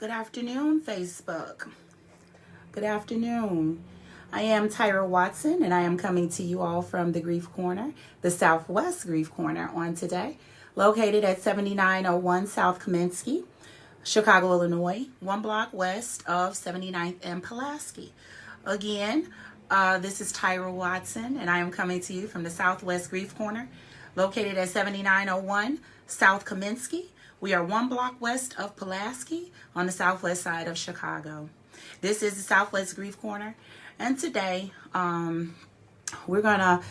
Good afternoon, Facebook. Good afternoon. I am Tyra Watson, and I am coming to you all from the Grief Corner, the Southwest Grief Corner on today, located at 7901 South Kaminsky, Chicago, Illinois, one block west of 79th and Pulaski. Again, this is Tyra Watson, and I am coming to you from the Southwest Grief Corner, located at 7901 South Kaminsky. We are one block west of Pulaski on the southwest side of Chicago. This is the Southwest Grief Corner, and today we're going to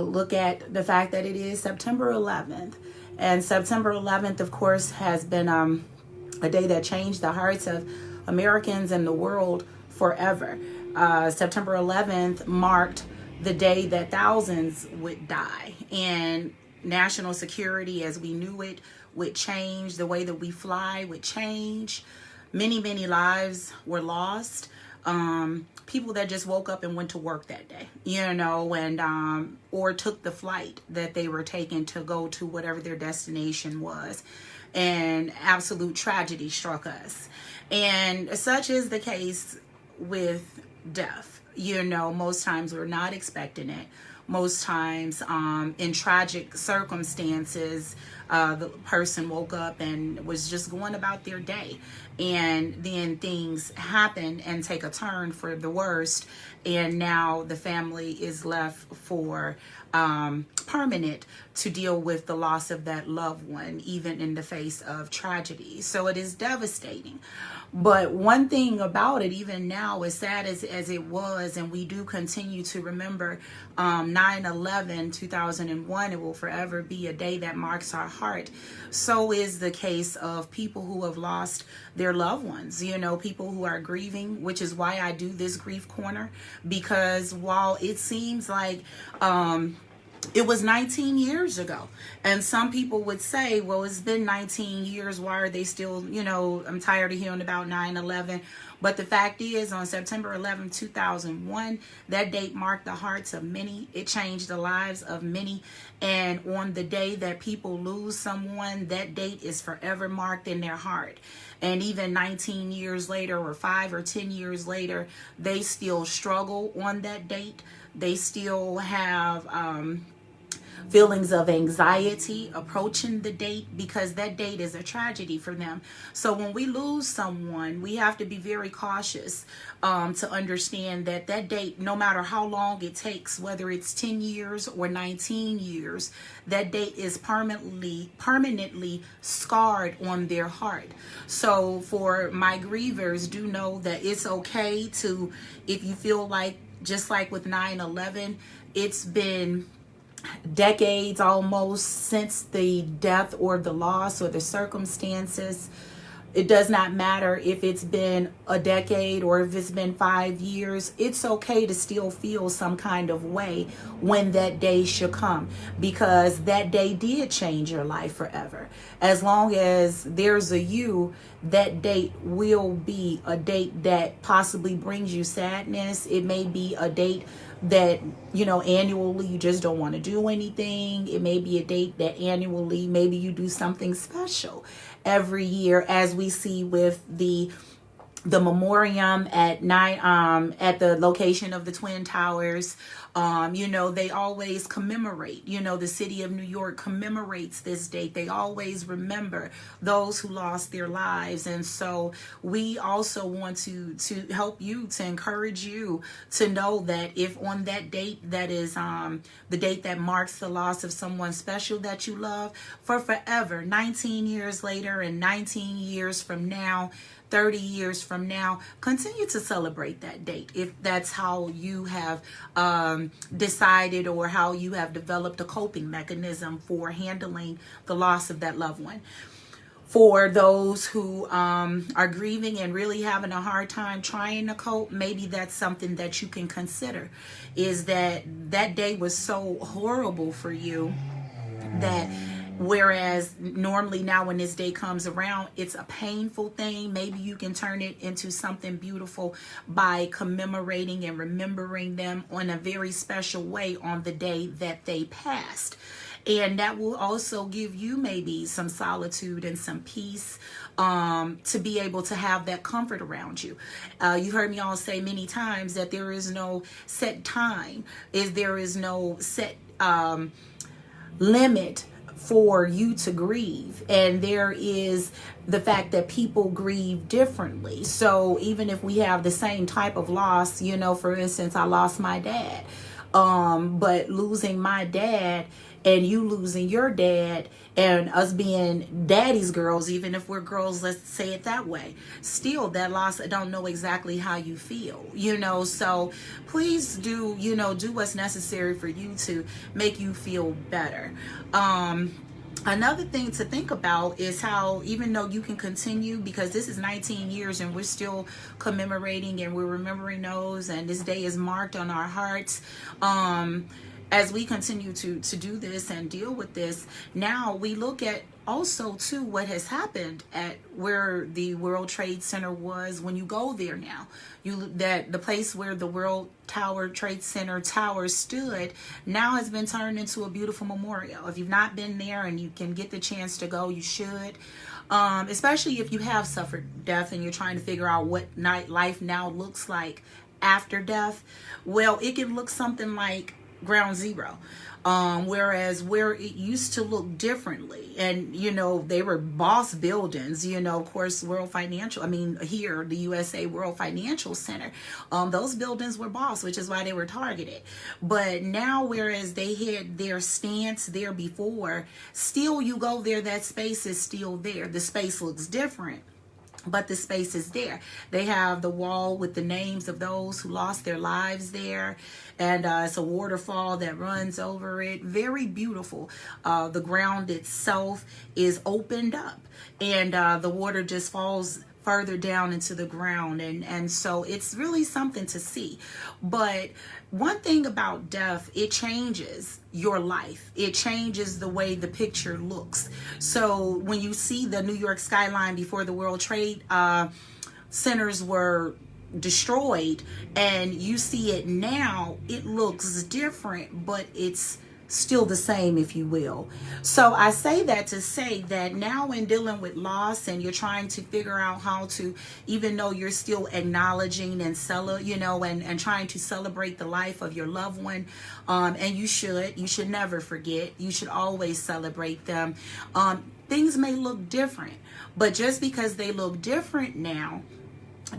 look at the fact that it is September 11th. And September 11th, of course, has been a day that changed the hearts of Americans and the world forever. September 11th marked the day that thousands would die, and national security as we knew it would change. The way that we fly would change. Many lives were lost. People that just woke up and went to work that day, and or took the flight that they were taking to go to whatever their destination was. And absolute tragedy struck us. And such is the case with death. Most times we're not expecting it. Most times, in tragic circumstances, the person woke up and was just going about their day. And then things happen and take a turn for the worst. And now the family is left for permanent to deal with the loss of that loved one, even in the face of tragedy. So it is devastating. But one thing about it, even now, as sad as it was, and we do continue to remember 9/11, 2001, it will forever be a day that marks our heart. So is the case of people who have lost their loved ones, people who are grieving, which is why I do this grief corner, because while it seems like it was 19 years ago. And some people would say, well, it's been 19 years. Why are they still, I'm tired of hearing about 9/11. But the fact is, on September 11, 2001, that date marked the hearts of many. It changed the lives of many. And on the day that people lose someone, that date is forever marked in their heart. And even 19 years later, or 5 or 10 years later, they still struggle on that date. They still have feelings of anxiety approaching the date, because that date is a tragedy for them. So when we lose someone, we have to be very cautious to understand that that date, no matter how long it takes, whether it's 10 years or 19 years, that date is permanently scarred on their heart. So for my grievers, do know that it's okay to, if you feel like, just like with 9/11, it's been decades almost since the death or the loss or the circumstances. It does not matter if it's been a decade or if it's been 5 years. It's okay to still feel some kind of way when that day should come, because that day did change your life forever. As long as there's a you, that date will be a date that possibly brings you sadness. It may be a date that, annually you just don't want to do anything. It may be a date that annually maybe you do something special every year, as we see with the memoriam at at the location of the Twin Towers. They always commemorate, the city of New York commemorates this date. They always remember those who lost their lives. And so we also want to help you, to encourage you to know that if on that date, that is the date that marks the loss of someone special that you love, for forever, 19 years later and 19 years from now, 30 years from now, continue to celebrate that date if that's how you have decided, or how you have developed a coping mechanism for handling the loss of that loved one. For those who are grieving and really having a hard time trying to cope, maybe that's something that you can consider, is that day was so horrible for you that, whereas normally now when this day comes around, it's a painful thing, maybe you can turn it into something beautiful by commemorating and remembering them on a very special way on the day that they passed. And that will also give you maybe some solitude and some peace, to be able to have that comfort around you. You heard me all say many times that there is no set time, there is no set limit for you to grieve, and there is the fact that people grieve differently. So even if we have the same type of loss, for instance, I lost my dad, but losing my dad and you losing your dad and us being daddy's girls, even if we're girls, let's say it that way, still that loss, I don't know exactly how you feel, so please do, do what's necessary for you to make you feel better. Another thing to think about is how, even though you can continue, because this is 19 years and we're still commemorating and we're remembering those, and this day is marked on our hearts, as we continue to do this and deal with this, now we look at also too what has happened at where the World Trade Center was. When you go there now, that the place where the World Trade Center tower stood now has been turned into a beautiful memorial. If you've not been there and you can get the chance to go, you should. Especially if you have suffered death and you're trying to figure out what life now looks like after death. Well, it can look something like Ground Zero, whereas where it used to look differently, and they were boss buildings, of course, here the USA World Financial Center, those buildings were boss, which is why they were targeted. But now, whereas they had their stance there before, still you go there, that space is still there. The space looks different, but the space is there. They have the wall with the names of those who lost their lives there, and it's a waterfall that runs over it. Very beautiful. The ground itself is opened up, and the water just falls further down into the ground, and so it's really something to see. But one thing about death, it changes your life. It changes the way the picture looks. So when you see the New York skyline before the World Trade Centers were destroyed, and you see it now, it looks different, but it's still the same, if you will. So I say that to say that now, in dealing with loss, and you're trying to figure out how to, even though you're still acknowledging and and trying to celebrate the life of your loved one, and you should never forget. You should always celebrate them. Things may look different, but just because they look different now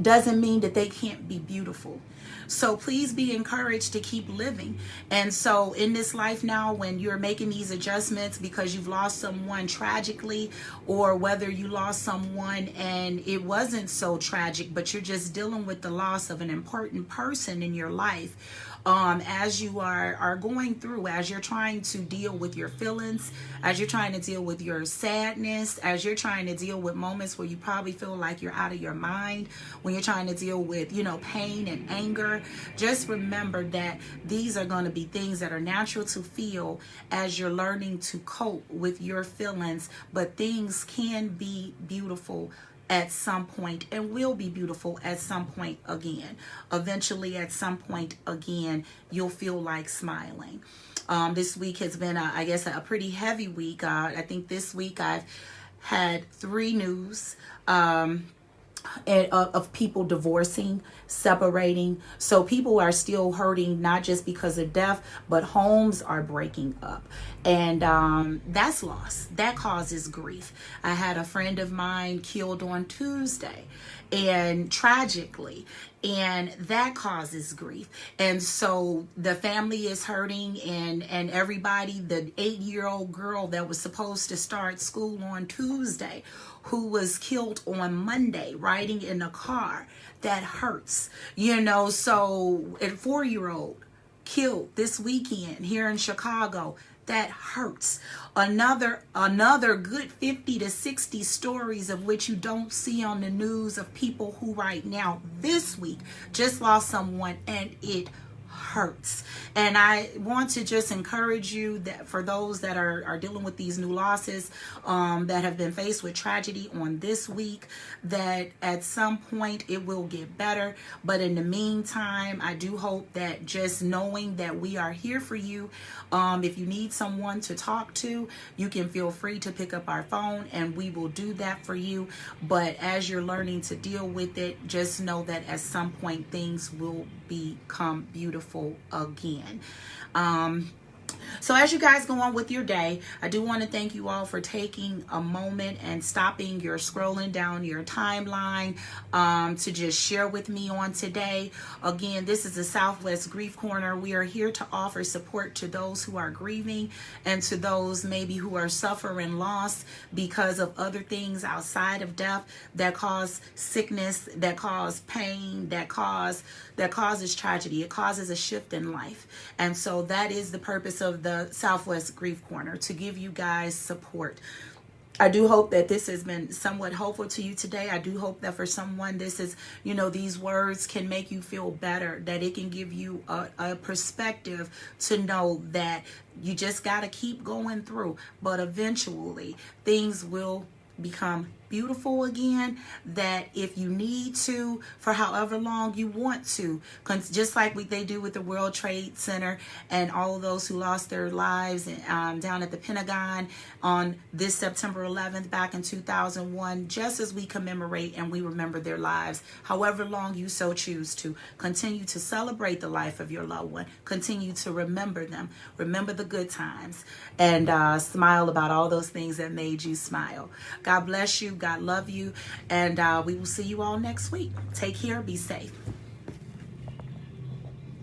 doesn't mean that they can't be beautiful. So please be encouraged to keep living. And so in this life now, when you're making these adjustments because you've lost someone tragically, or whether you lost someone and it wasn't so tragic, but you're just dealing with the loss of an important person in your life, as you are going through, as you're trying to deal with your feelings, as you're trying to deal with your sadness, as you're trying to deal with moments where you probably feel like you're out of your mind, when you're trying to deal with, pain and anger, just remember that these are going to be things that are natural to feel as you're learning to cope with your feelings. But things can be beautiful at some point, and will be beautiful at some point again. Eventually, at some point again, you'll feel like smiling. This week has been, a pretty heavy week. I think this week I've had 3 news of people divorcing, separating. So people are still hurting, not just because of death, but homes are breaking up. And that's loss. That causes grief. I had a friend of mine killed on Tuesday, and tragically, and that causes grief. And so the family is hurting, and everybody, the 8-year-old girl that was supposed to start school on Tuesday, who was killed on Monday riding in a car, that hurts, so a 4-year-old killed this weekend here in Chicago, that hurts. Another good 50 to 60 stories of which you don't see on the news, of people who right now this week just lost someone, and it hurts. And I want to just encourage you that for those that are dealing with these new losses, that have been faced with tragedy on this week, that at some point it will get better. But in the meantime, I do hope that just knowing that we are here for you, if you need someone to talk to, you can feel free to pick up our phone and we will do that for you. But as you're learning to deal with it, just know that at some point things will become beautiful again. So as you guys go on with your day, I do want to thank you all for taking a moment and stopping your scrolling down your timeline to just share with me on today. Again, this is the Southwest Grief Corner. We are here to offer support to those who are grieving and to those maybe who are suffering loss because of other things outside of death that cause sickness, that cause pain, that causes tragedy. It causes a shift in life. And so that is the purpose of the Southwest Grief Corner, to give you guys support. I do hope that this has been somewhat helpful to you today. I do hope that for someone this is, these words can make you feel better, that it can give you a perspective to know that you just got to keep going through, but eventually things will become beautiful again, that if you need to, for however long you want to, just like they do with the World Trade Center and all of those who lost their lives down at the Pentagon on this September 11th back in 2001, just as we commemorate and we remember their lives, however long you so choose to, continue to celebrate the life of your loved one, continue to remember them, remember the good times, and smile about all those things that made you smile. God bless you. God love you. And we will see you all next week. Take care. Be safe.